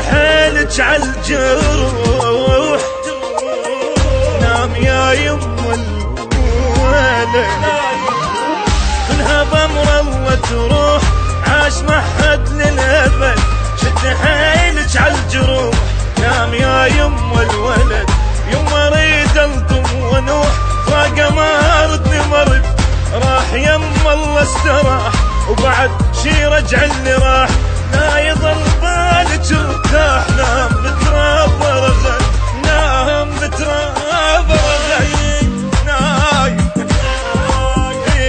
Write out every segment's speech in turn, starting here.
حيلك عالجروح، نام يا يم الولد، كلها بامر الله تروح، عاش ما حد للأبد. شد حيلك عالجروح، نام يا يم الولد، يوم اريد الطم ونوح، فاقه ما ردني مرد، راح يم الله استراح، وبعد شي رجع اللي راح، لا يظل بالك ارتاح، نام بتراب رغد، نام بتراب رغد، نايم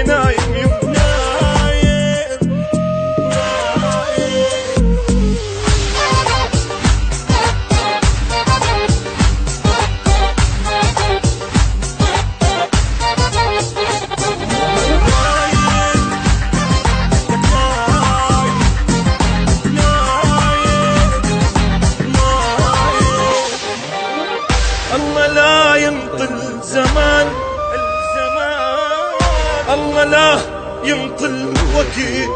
نايم يم نايم. الله لا ينطل زمان الله لا ينطل وكيل،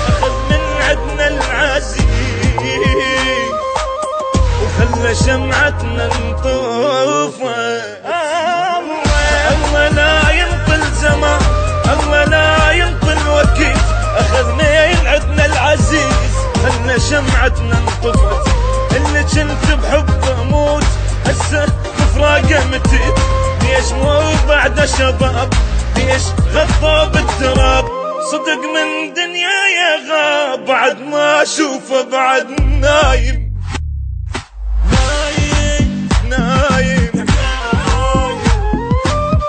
أخذ من عدنا العزيز وخلى شمعتنا نطوفه. الله لا ينطل زمان، الله لا ينطل وكيل، أخذ من عدنا العزيز خلى شمعتنا نطفت. اللي كنت بحبه اموت هسه بفراقه متت، ليش مو بعد شباب، ليش غطى بالتراب، صدق من دنيا يا غاب، بعد ما اشوفه بعد نايم نايم نايم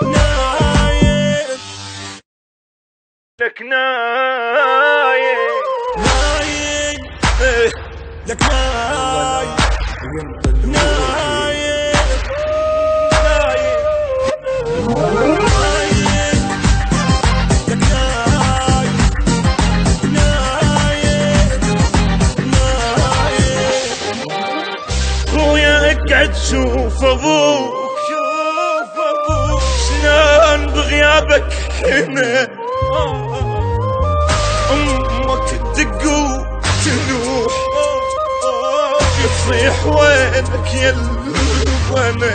نايم لك نايم نايم لك نايم نايم خويا اقعد شوف ابوك، شلون بغيابك هنا، امك تدق وتنوح، يصيح وينك يا الوانا.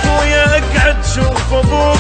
خويا اقعد شوف ابوك